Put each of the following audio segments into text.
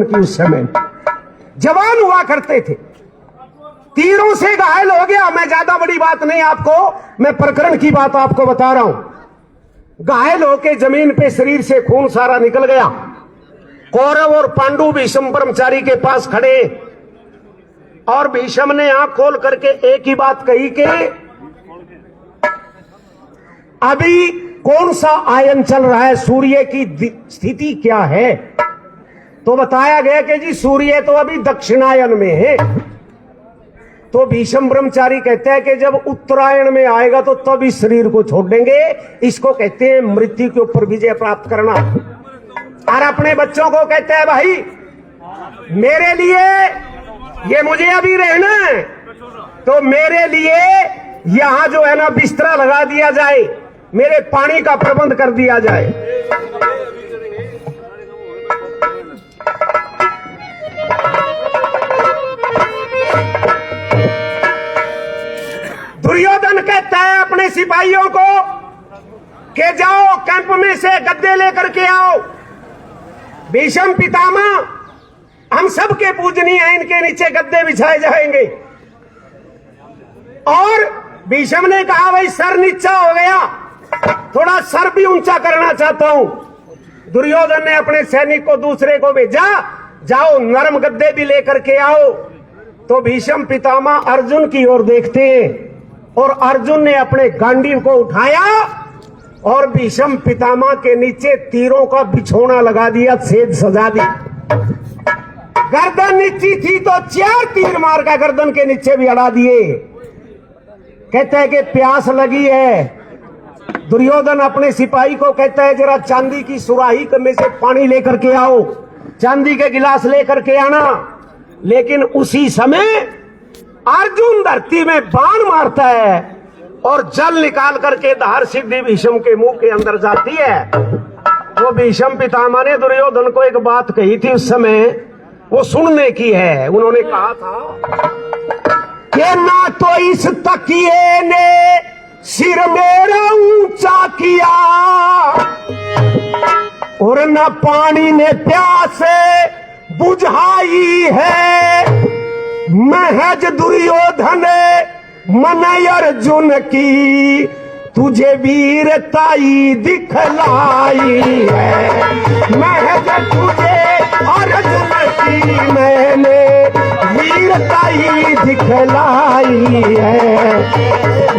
की उस समय जवान हुआ करते थे, तीरों से घायल हो गया। मैं ज्यादा बड़ी बात नहीं आपको, मैं प्रकरण की बात आपको बता रहा हूं। घायल होके जमीन पे शरीर से खून सारा निकल गया। कौरव और पांडु भीष्म ब्रह्मचारी के पास खड़े और भीष्म ने आंख खोल करके एक ही बात कही कि अभी कौन सा आयन चल रहा है, सूर्य की स्थिति क्या है। तो बताया गया कि जी सूर्य तो अभी दक्षिणायन में है। तो भीष्म ब्रह्मचारी कहते हैं कि जब उत्तरायण में आएगा तो तब इस शरीर को छोड़ देंगे। इसको कहते हैं मृत्यु के ऊपर विजय प्राप्त करना। और अपने बच्चों को कहते हैं भाई मेरे लिए ये मुझे अभी रहना है, तो मेरे लिए यहां जो है ना बिस्तरा लगा दिया जाए, मेरे पानी का प्रबंध कर दिया जाए। दुर्योधन कहता है अपने सिपाहियों को कि जाओ कैंप में से गद्दे लेकर के आओ। भीष्म पितामह हम सबके पूजनीय हैं, इनके नीचे गद्दे बिछाए जाएंगे। और भीष्म ने कहा भाई सर नीचा हो गया, थोड़ा सर भी ऊंचा करना चाहता हूं। दुर्योधन ने अपने सैनिक को दूसरे को भेजा, जाओ नरम गद्दे भी लेकर के आओ। तो भीष्म पितामह अर्जुन की ओर देखते हैं और अर्जुन ने अपने गांडीव को उठाया और भीष्म पितामह के नीचे तीरों का बिछोना लगा दिया, सेज सजा दी। गर्दन नीची थी तो 4 तीर मार का गर्दन के नीचे भी अड़ा दिए। कहते हैं कि प्यास लगी है। दुर्योधन अपने सिपाही को कहता है जरा चांदी की सुराही में से पानी लेकर के आओ, चांदी के गिलास लेकर के आना। लेकिन उसी समय अर्जुन धरती में बाण मारता है और जल निकाल करके धार सीधी भीष्म के मुंह के अंदर जाती है। वो भीष्म पितामह ने दुर्योधन को एक बात कही थी उस समय, वो सुनने की है। उन्होंने कहा था कि ना तो इस तकिए ने सिर मेरा ऊंचा किया और न पानी ने प्यास बुझाई है। महज दुर्योधन मन अर्जुन की तुझे वीरताई दिखलाई है। महज तुझे अर्जुन की मैंने वीरताई दिखलाई है,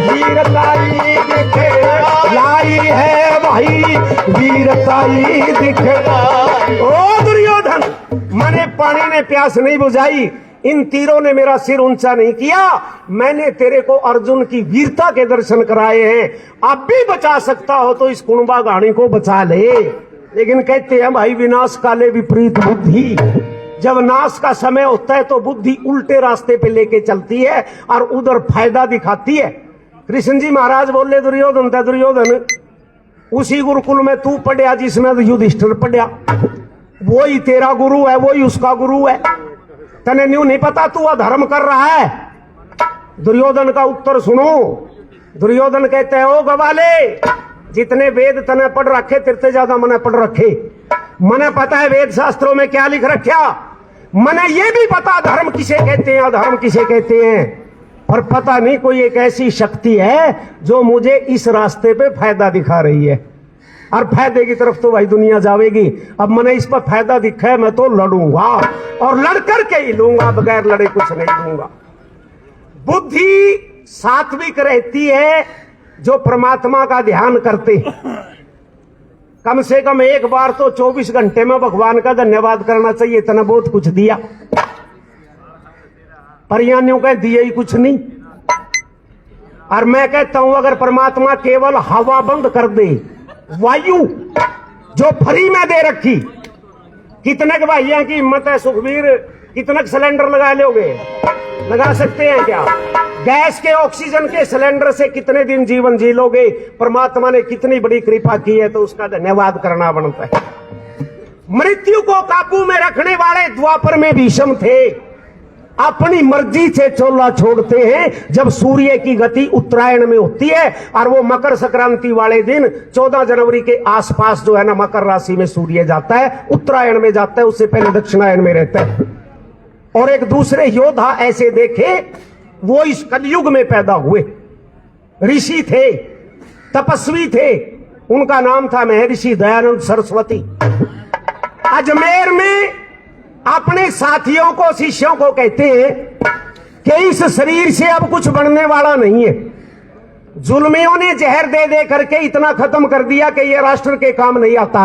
वीरताई दिखलाई है भाई, वीरताई दिखलाई। ओ दुर्योधन, मैंने पानी ने प्यास नहीं बुझाई, इन तीरों ने मेरा सिर ऊंचा नहीं किया, मैंने तेरे को अर्जुन की वीरता के दर्शन कराए हैं। अब भी बचा सकता हो तो इस कुणबा गाड़ी को बचा ले। लेकिन कहते हैं भाई विनाश काले विपरीत बुद्धि, जब नाश का समय होता है तो बुद्धि उल्टे रास्ते पे लेके चलती है और उधर फायदा दिखाती है। कृष्ण जी महाराज बोले दुर्योधन था, दुर्योधन उसी गुरुकुल में तू पढ़िया जिसमें युधिष्ठिर पढ़िया, वही तेरा गुरु है, वही उसका गुरु है। तने न्यू नहीं पता तू अधर्म कर रहा है। दुर्योधन का उत्तर सुनो। दुर्योधन कहते हैं ओ गवाले, जितने वेद तने पढ़ रखे तेरे ज्यादा मने पढ़ रखे। मने पता है वेद शास्त्रों में क्या लिख रखा, मने ये भी पता धर्म किसे कहते हैं अधर्म किसे कहते हैं। पर पता नहीं कोई एक ऐसी शक्ति है जो मुझे इस रास्ते पे फायदा दिखा रही है, और फायदे की तरफ तो भाई दुनिया जाएगी। अब मैंने इस पर फायदा दिखा है, मैं तो लड़ूंगा और लड़ करके ही लूंगा, बगैर लड़े कुछ नहीं दूंगा। बुद्धि सात्विक रहती है जो परमात्मा का ध्यान करते हैं। कम से कम एक बार तो 24 घंटे में भगवान का धन्यवाद करना चाहिए, इतना बहुत कुछ दिया। पर यानियों का दिया ही कुछ नहीं। और मैं कहता हूं अगर परमात्मा केवल हवा बंद कर दे, वायु जो फ्री में दे रखी, कितने के भाइयों की हिम्मत है सुखबीर, कितने सिलेंडर लगा लोगे? लगा सकते हैं क्या? गैस के ऑक्सीजन के सिलेंडर से कितने दिन जीवन जी लोगे? परमात्मा ने कितनी बड़ी कृपा की है, तो उसका धन्यवाद करना बनता है। मृत्यु को काबू में रखने वाले द्वापर में भीष्म थे, अपनी मर्जी से चोला छोड़ते हैं जब सूर्य की गति उत्तरायण में होती है और वो मकर संक्रांति वाले दिन 14 जनवरी के आसपास जो है ना मकर राशि में सूर्य जाता है, उत्तरायण में जाता है, उससे पहले दक्षिणायन में रहता है। और एक दूसरे योद्धा ऐसे देखे, वो इस कलयुग में पैदा हुए, ऋषि थे, तपस्वी थे, उनका नाम था महर्षि दयानंद सरस्वती। अजमेर में अपने साथियों को, शिष्यों को कहते हैं कि इस शरीर से अब कुछ बनने वाला नहीं है। जुल्मियों ने जहर दे दे करके इतना खत्म कर दिया कि यह राष्ट्र के काम नहीं आता।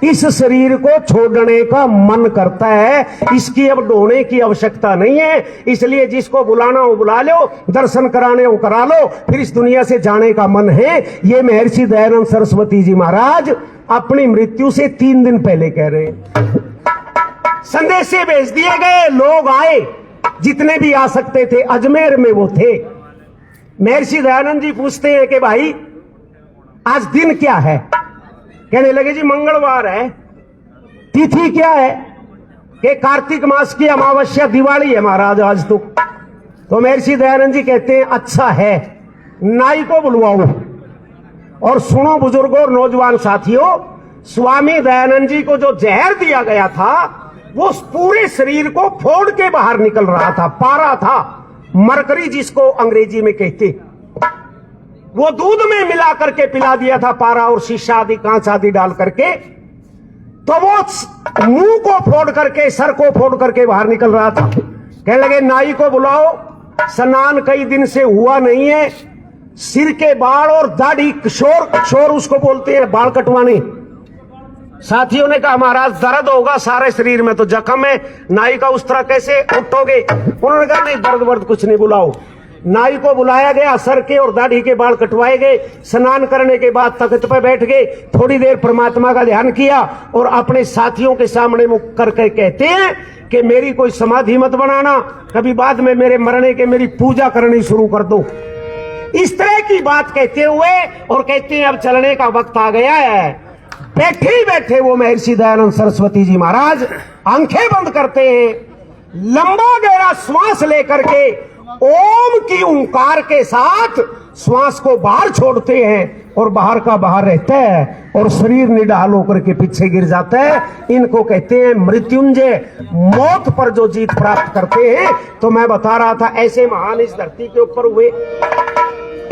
इस शरीर को छोड़ने का मन करता है, इसकी अब ढोने की आवश्यकता नहीं है, इसलिए जिसको बुलाना हो बुला लो, दर्शन कराने हो करा लो, फिर इस दुनिया से जाने का मन है। ये महर्षि दयानंद सरस्वती जी महाराज अपनी मृत्यु से 3 दिन पहले कह रहे हैं। संदेशे भेज दिए गए, लोग आए, जितने भी आ सकते थे, अजमेर में वो थे। महर्षि दयानंद जी पूछते हैं कि भाई आज दिन क्या है? कहने लगे जी मंगलवार है। तिथि क्या है? कि कार्तिक मास की अमावस्या, दिवाली है महाराज आज तो महर्षि दयानंद जी कहते हैं अच्छा है, नाई को बुलवाओ। और सुनो बुजुर्गों और नौजवान साथियों, स्वामी दयानंद जी को जो जहर दिया गया था वो पूरे शरीर को फोड़ के बाहर निकल रहा था, पारा था, मरकरी जिसको अंग्रेजी में कहते, वो दूध में मिला करके पिला दिया था, पारा और शीशा आदि, कांच आदि डाल करके। तो वो मुंह को फोड़ करके, सर को फोड़ करके बाहर निकल रहा था। कहने लगे नाई को बुलाओ, स्नान कई दिन से हुआ नहीं है, सिर के बाल और दाढ़ी, शोर उसको बोलते हैं, बाल कटवाने। साथियों ने कहा महाराज दर्द होगा सारे शरीर में, तो जख्म है, नाई का उस तरह कैसे उठोगे? उन्होंने कहा नहीं, दर्द वर्द कुछ नहीं, बुलाओ। नाई को बुलाया गया, सर के और दाढ़ी के बाल कटवाए गए, स्नान करने के बाद तख्त पर बैठ गए, थोड़ी देर परमात्मा का ध्यान किया और अपने साथियों के सामने मुख करके कहते हैं कि मेरी कोई समाधि मत बनाना, कभी बाद में मेरे मरने के मेरी पूजा करनी शुरू कर दो। इस तरह की बात कहते हुए और कहते हैं अब चलने का वक्त आ गया है। बैठे ही बैठे वो महर्षि दयानंद सरस्वती जी महाराज आंखें बंद करते हैं, लंबा गहरा श्वास लेकर के ओम की ओंकार के साथ श्वास को बाहर छोड़ते हैं और बाहर का बाहर रहता है और शरीर निढाल होकर के पीछे गिर जाता है। इनको कहते हैं मृत्युंजय, मौत पर जो जीत प्राप्त करते हैं। तो मैं बता रहा था ऐसे महान इस धरती के ऊपर हुए,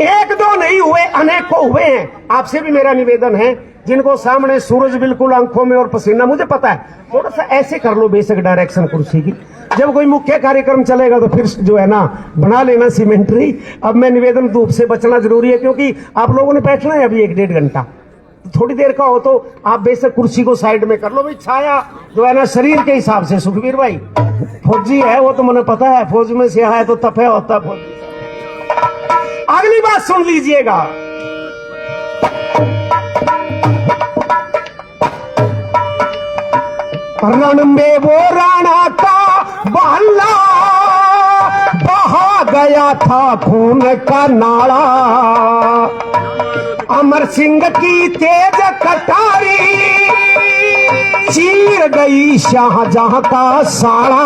एक दो नहीं हुए, अनेकों हुए हैं। आपसे भी मेरा निवेदन है, जिनको सामने सूरज बिल्कुल आंखों में और पसीना, मुझे पता है, थोड़ा सा ऐसे कर लो बेसिक डायरेक्शन कुर्सी की। जब कोई मुख्य कार्यक्रम चलेगा तो फिर जो है ना बना लेना सीमेंट्री। अब मैं निवेदन, धूप से बचना जरूरी है क्योंकि आप लोगों ने बैठना है अभी 1-1.5 घंटा, थोड़ी देर का हो तो आप बेशक कुर्सी को साइड में कर लो भाई। छाया जो है ना शरीर के हिसाब से, सुखबीर भाई फौजी है वो तो मुझे पता है, फौज में से आया तो तपे होता फौजी। अगली बात सुन लीजिएगा, रण में वो राणा का बहला बहा गया था खून का नाला, अमर सिंह की तेज कटारी चीर गई शाहजहां का साड़ा,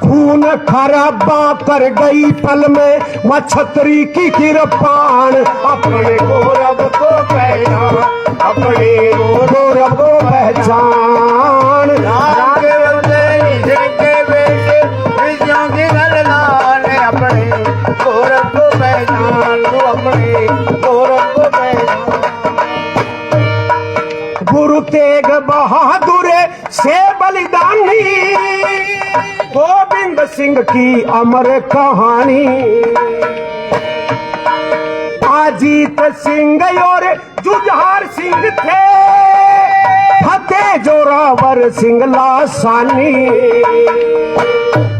खून खराबा कर गई पल में वह छतरी की किरपान, अपने गौरव को पहचान, अपने गौरव को पहचान, अपने गौरव को पहचान, अपने गौरव को पहचान। गुरु तेग बहादुर से बलिदानी, गोविंद सिंह की अमर कहानी, अजीत सिंह और जुझार सिंह थे, फतेह जोरावर सिंह लासानी,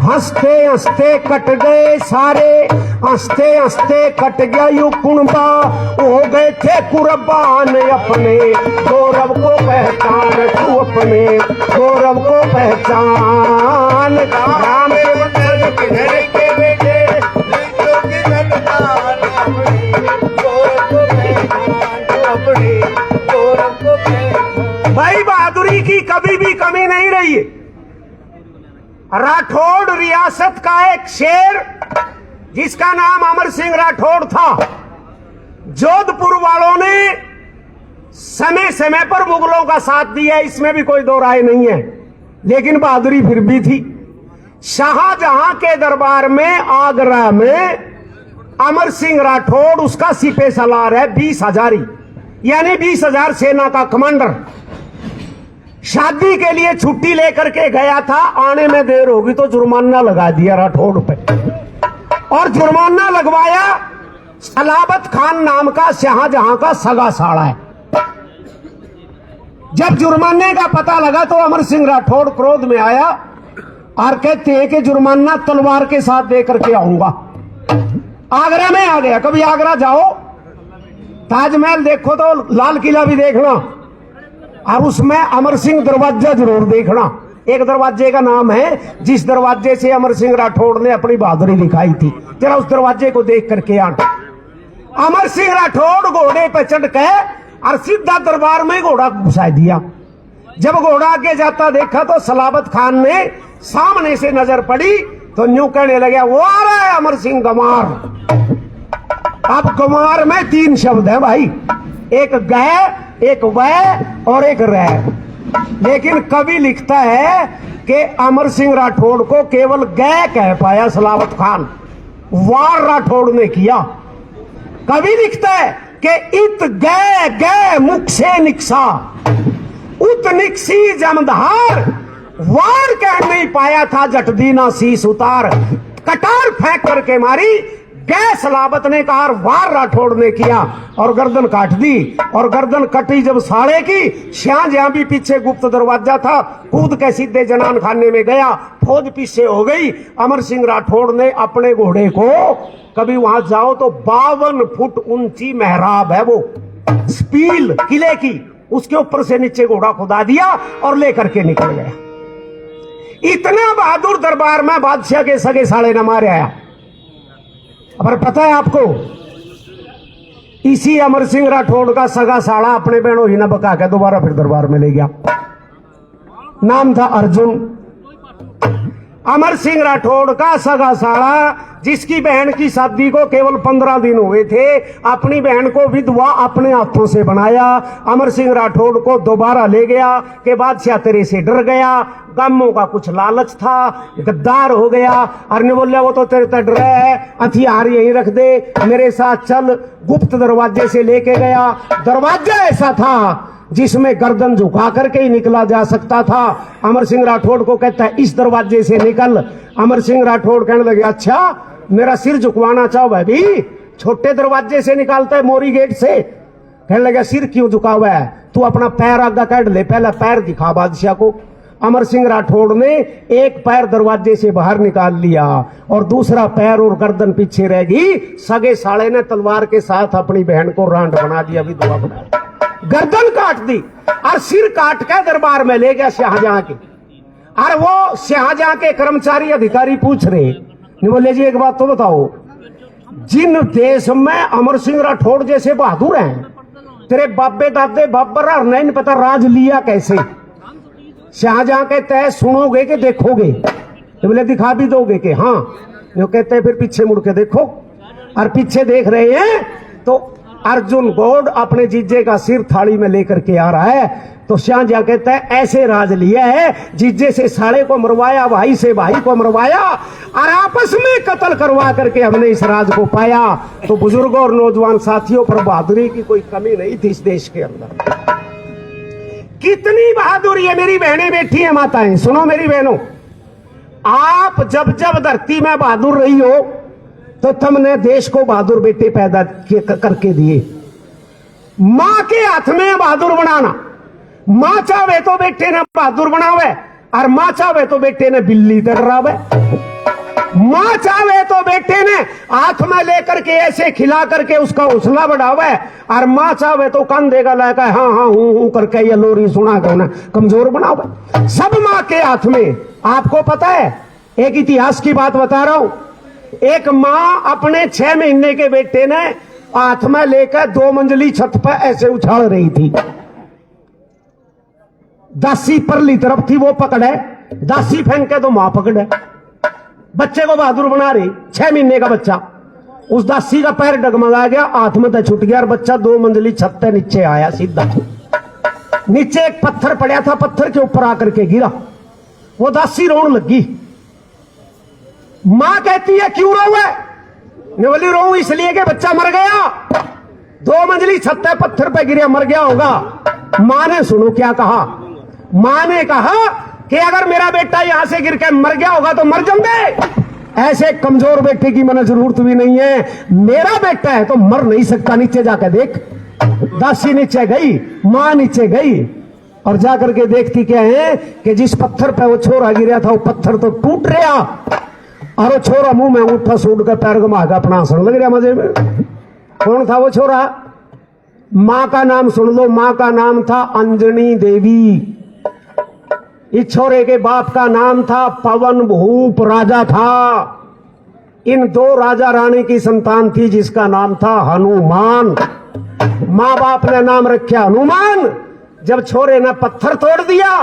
हंसते हंसते कट गए सारे, हंसते हंसते कट गया यू कुनबा, हो गए थे कुर्बान, अपने गौरव को पहचान, तू अपने गौरव को पहचान, राम के बेटे भाई बहादुरी की कभी भी कमी नहीं रही है। राठौड़ रियासत का एक शेर जिसका नाम अमर सिंह राठौड़ था। जोधपुर वालों ने समय समय पर मुगलों का साथ दिया, इसमें भी कोई दो राय नहीं है, लेकिन बहादुरी फिर भी थी। शाहजहां के दरबार में आगरा में अमर सिंह राठौड़ उसका सिपे सलार है, 20 हजारी यानी 20,000 सेना का कमांडर। शादी के लिए छुट्टी लेकर के गया था, आने में देर होगी तो जुर्माना लगा दिया राठौड़ पे, और जुर्माना लगवाया सलाबत खान नाम का शाहजहां का सगा साड़ा है। जब जुर्माने का पता लगा तो अमर सिंह राठौड़ क्रोध में आया और कहते हैं कि जुर्माना तलवार के साथ दे करके आऊंगा। आगरा में आ गया। कभी आगरा जाओ, ताजमहल देखो तो लाल किला भी देखना, और उसमें अमर सिंह दरवाजा जरूर देखना। एक दरवाजे का नाम है जिस दरवाजे से अमर सिंह राठौड़ ने अपनी बहादुरी दिखाई थी, जरा उस दरवाजे को देख करके आना। अमर सिंह राठौड़ घोड़े पे चढ़ के और सीधा दरबार में घोड़ा घुसा दिया। जब घोड़ा आगे जाता देखा तो सलाबत खान ने सामने से नजर पड़ी तो न्यू कहने लगा, वो आ रहा है अमर सिंह गमार। अब गमार में 3 शब्द है भाई, एक गै, एक वै और एक रह। लेकिन कवि लिखता है कि अमर सिंह राठौड़ को केवल गै कह पाया सलाबत खान, वार राठौड़ ने किया। कवि लिखता है कि इत गै गै मुख से निकसा, उत निकसी जमधार, वार कह नहीं पाया था जट दीना शीस उतार। कटार फेंक करके मारी, गै सलाबत ने कहा, वार राठौड़ ने किया और गर्दन काट दी। और गर्दन कटी जब साड़े की, शाहजहां भी पीछे गुप्त दरवाजा था, कूद के सीधे जनान खाने में गया, फौज पीछे हो गई। अमर सिंह राठौड़ ने अपने घोड़े को, कभी वहां जाओ तो 52 फुट ऊंची मेहराब है वो स्पील किले की, उसके ऊपर से नीचे घोड़ा खुदा दिया और लेकर के निकल गया। इतना बहादुर दरबार में बादशाह के सगे साले न मारे आया। पर पता है आपको, इसी अमर सिंह राठौड़ का सगा साड़ा अपने बहनों ही न बका के दोबारा फिर दरबार में ले गया। नाम था अर्जुन। अमर सिंह राठौड़ का सगा साड़ा, जिसकी बहन की शादी को केवल 15 दिन हुए थे, अपनी बहन को विधवा अपने हाथों से बनाया। अमर सिंह राठौड़ को दोबारा ले गया कि बादशाह तेरे से डर गया, कामों का कुछ लालच था, गद्दार हो गया। और ने बोलिया वो तो तेरे तक डर है, हथियार यहीं रख दे, मेरे साथ चल। गुप्त दरवाजे से लेके गया। दरवाजा ऐसा था जिसमें गर्दन झुका करके ही निकला जा सकता था। अमर सिंह राठौड़ को कहता है इस दरवाजे से निकल। अमर सिंह राठौड़ कहने लगे, अच्छा मेरा सिर झुकवाना चाहो भाई, छोटे दरवाजे से निकालता है, मोरी गेट से। कहने लगा सिर क्यों झुका हुआ है, तू अपना पैर आगे काट ले, पहला पैर दिखा बादशाह को। अमर सिंह राठौड़ ने एक पैर दरवाजे से बाहर निकाल लिया और दूसरा पैर और गर्दन पीछे रह गई। सगे साले ने तलवार के साथ अपनी बहन को रांड बना दिया, विधवा बना, गर्दन काट दी और सिर काट के दरबार में ले गया शाहजहां के। और वो शाहजहां के कर्मचारी अधिकारी पूछ रहे, बोले जी एक बात तो बताओ, जिन देश में अमर सिंह राठौड़ जैसे बहादुर हैं, तेरे बाबे दादे बाबर और नहीं पता राज लिया कैसे? शाहजहां कहते हैं सुनोगे कि देखोगे? तो बोले दिखा भी दोगे कि हाँ? जो कहते हैं फिर पीछे मुड़ के देखो। और पीछे देख रहे हैं तो अर्जुन गौड़ अपने जीजे का सिर थाली में लेकर के आ रहा है। तो शाहजहां कहता है ऐसे राज लिया है, जीजे से साले को मरवाया, भाई से भाई को मरवाया और आपस में कत्ल करवा करके हमने इस राज को पाया। तो बुजुर्गों और नौजवान साथियों पर बहादुरी की कोई कमी नहीं थी इस देश के अंदर। कितनी बहादुरी है मेरी बहनें बैठी है, माताएं सुनो मेरी बहनों, आप जब जब धरती में बहादुर रही हो तो तुमने देश को बहादुर बेटे पैदा करके दिए। मां के हाथ में बहादुर बनाना, मां चाहे तो बेटे ने बहादुर बनावे और मां चाहे तो बेटे ने बिल्ली डरावे। मां चाहे तो बेटे ने हाथ में लेकर के ऐसे खिला करके उसका हौसला बढ़ावे और मां चाहे तो कंधे का लाकर हाँ हाँ हूं करके ये लोरी सुना कर ना कमजोर बनावे। सब मां के हाथ में। आपको पता है, एक इतिहास की बात बता रहा हूं, एक मां अपने 6 महीने के बेटे ने हाथ में लेकर 2 मंजिली छत पर ऐसे उछाल रही थी। दासी परली तरफ थी, वो पकड़े दासी फेंक के तो मां पकड़े, बच्चे को बहादुर बना रही, 6 महीने का बच्चा। उस दासी का पैर डगमगा गया, हाथ में तो छूट गया और बच्चा 2 मंजिली छत पे नीचे आया सीधा। नीचे एक पत्थर पड़ा था, पत्थर के ऊपर आकर के गिरा। वो दासी रोने लगी। मां कहती है क्यों रो है? ने बोली रो इसलिए कि बच्चा मर गया, 2 मंजिली छत पे पत्थर पे गिरा, मर गया होगा। मां ने सुनो क्या कहा, मां ने कहा कि अगर मेरा बेटा यहां से गिर के मर गया होगा तो मर जाऊंगे, ऐसे कमजोर बेटे की मैंने जरूरत भी नहीं है, मेरा बेटा है तो मर नहीं सकता, नीचे जाकर देख। दासी नीचे गई, मां नीचे गई और जाकर के देखती क्या है कि जिस पत्थर पे वो छोरा गिरा था वो पत्थर तो टूट रहा और वो छोरा मुंह में अंगूठा सूट कर पैर घुमा के अपना हंसने लग रहा मजे में। कौन था वो छोरा? मां का नाम सुन लो, मां का नाम था अंजनी देवी। इस छोरे के बाप का नाम था पवन भूप राजा था। इन 2 राजा रानी की संतान थी जिसका नाम था हनुमान। मां बाप ने नाम रखा हनुमान। जब छोरे ने पत्थर तोड़ दिया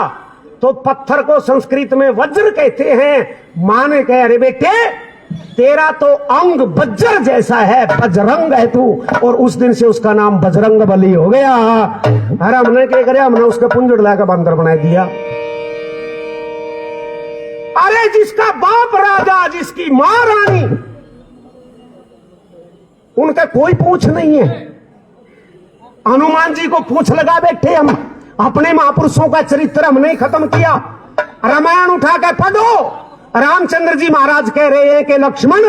तो पत्थर को संस्कृत में वज्र कहते हैं। मां ने कहा अरे बेटे तेरा तो अंग वज्र जैसा है, बजरंग है तू, और उस दिन से उसका नाम बजरंग बली हो गया। अरे हमने क्या करे, हमने उसके पुंजड़ लाकर बंदर बना दिया। अरे जिसका बाप राजा, जिसकी मां रानी, उनका कोई पूछ नहीं है। हनुमान जी को पूछ लगा बैठे हम, अपने महापुरुषों का चरित्र हमने खत्म किया। रामायण उठा के पढ़ो, रामचंद्र जी महाराज कह रहे हैं कि लक्ष्मण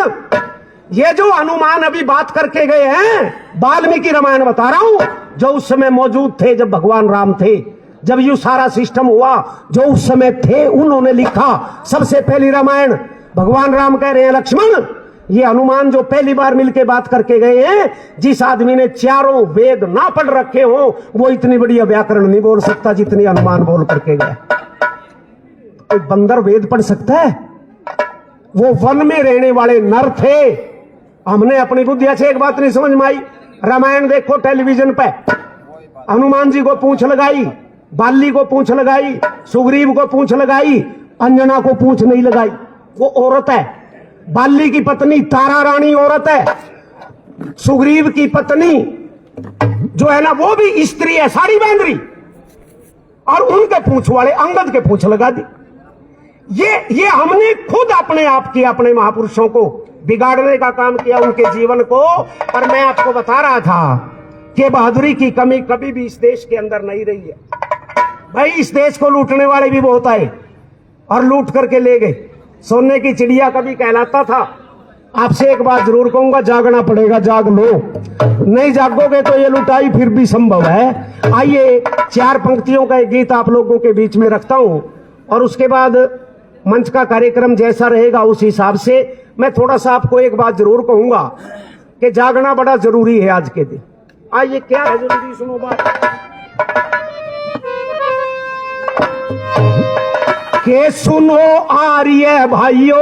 ये जो हनुमान अभी बात करके गए हैं, वाल्मीकि रामायण बता रहा हूं, जो उस समय मौजूद थे जब भगवान राम थे, जब यू सारा सिस्टम हुआ, जो उस समय थे उन्होंने लिखा सबसे पहली रामायण। भगवान राम कह रहे हैं लक्ष्मण ये हनुमान जो पहली बार मिलके बात करके गए हैं, जिस आदमी ने 4 वेद ना पढ़ रखे हो वो इतनी बढ़िया व्याकरण नहीं बोल सकता जितनी हनुमान बोल करके गया। कोई बंदर वेद पढ़ सकता है? वो वन में रहने वाले नर थे। हमने अपनी बुद्धि से एक बात नहीं समझ में आई। रामायण देखो टेलीविजन पे, हनुमान जी को पूंछ लगाई, बाली को पूंछ लगाई, सुग्रीव को पूंछ लगाई, अंजना को पूंछ नहीं लगाई। वो औरत है। बाली की पत्नी तारा रानी औरत है, सुग्रीव की पत्नी जो है ना वो भी स्त्री है, साड़ी बांध रही, और उनके पूंछ वाले अंगद के पूंछ लगा दी। ये हमने खुद अपने आप किया, अपने महापुरुषों को बिगाड़ने का काम किया, उनके जीवन को। और मैं आपको बता रहा था कि बहादुरी की कमी कभी भी इस देश के अंदर नहीं रही है। भाई इस देश को लूटने वाले भी बहुत आए और लूट करके ले गए। सोने की चिड़िया कभी कहलाता था। आपसे एक बात जरूर कहूंगा, जागना पड़ेगा, जाग लो, नहीं जागोगे तो ये लुटाई फिर भी संभव है। आइए 4 पंक्तियों का एक गीत आप लोगों के बीच में रखता हूं और उसके बाद मंच का कार्यक्रम जैसा रहेगा उस हिसाब से मैं थोड़ा सा आपको एक बात जरूर कहूंगा कि जागना बड़ा जरूरी है आज के दिन। आइए क्या है जरूरी, सुनो बात। के सुनो आर्य भाइयों,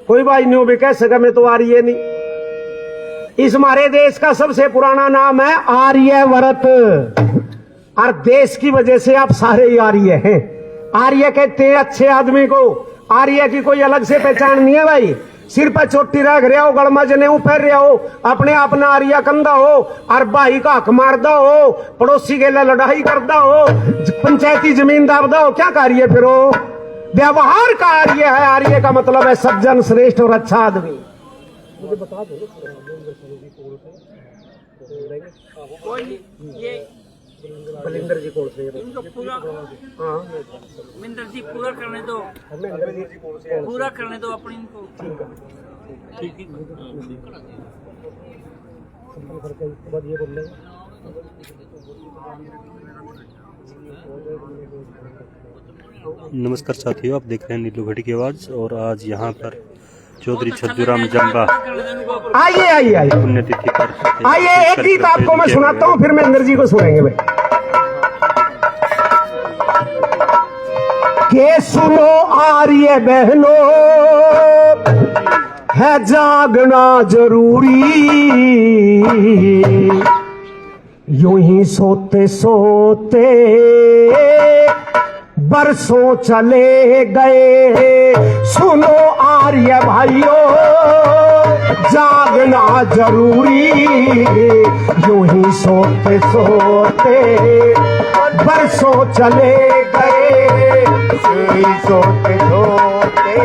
कोई भाई नहीं भी कह सका मैं तो आर्य नहीं। इस हमारे देश का सबसे पुराना नाम है आर्यवर्त, और देश की वजह से आप सारे ही आर्य हैं। आर्य कहते हैं अच्छे आदमी को। आर्य की कोई अलग से पहचान नहीं है भाई। सिर पर चोटी रख रहा हो, गड़मा जनेऊ पहन रहा हो, अपने आप ना आर्या कंधा हो, और भाई का हक मारदा हो, पड़ोसी के लिए लड़ाई करदा हो, पंचायती जमीन दाबदा हो, क्या कार्य फिर हो? व्यवहार का आर्य है। आर्य का मतलब है सज्जन, श्रेष्ठ और अच्छा आदमी। मुझे बता दो बलिंदर जी कौन से? पूरा हाँ मिंदर जी पूरा करने दो, पूरा करने दो अपनी इनको। ठीक है। नमस्कार साथियों, आप देख रहे हैं नीलू घड़ी की आवाज। और आज यहाँ पर चौधरी छज्जूराम जंबा आइए आइए आइए पुण्यतिथि पर आइए, एक गीत आपको मैं सुनाता हूँ, फिर महेंद्र जी को सुनेंगे भाई। के सुनो आर्य बहनों, है जागना जरूरी, यूं ही सोते सोते बरसों चले गए, सुनो आर्य भाइयों जागना जरूरी, यूं ही सोते सोते बरसों चले गए, यूं ही सोते सोते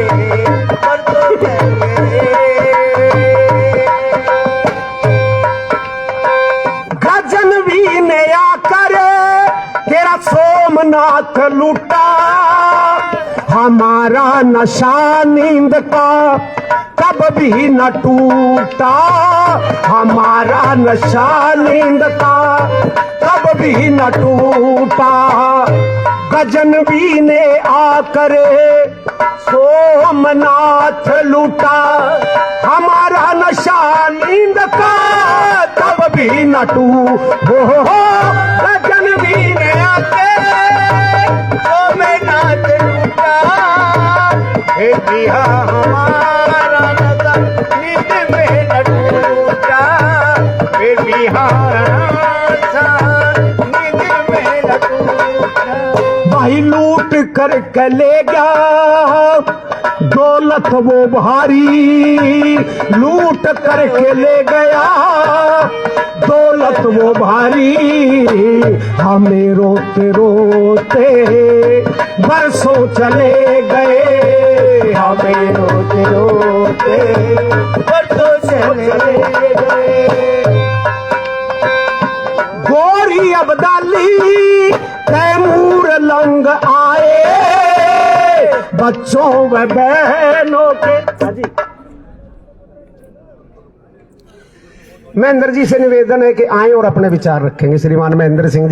बरसों चले गए। गजनवी ने आकर तेरा सोमनाथ लूटा, हमारा नशा नींद का कब भी न टूटा, हमारा नशा नींद का कब भी न टूटा। गजनवी ने आकर सोमनाथ लूटा, हमारा नशा नींद का कब भी न टूटा। गजनवी ने आकर सोमनाथ लूटा, हे दिया हमारा नशा नींद में न टूटा, हे दिया भाई लूट कर ले गया दौलत वो भारी, लूट करके ले गया दौलत वो भारी, हमें रोते रोते बरसों चले गए, हमें रोते रोते बरसों चले गए। गोरी अब्दाली तैमूर लंग आए, बच्चों व बहनों के। महेंद्र जी से निवेदन है कि आए और अपने विचार रखेंगे। श्रीमान महेंद्र सिंह जी।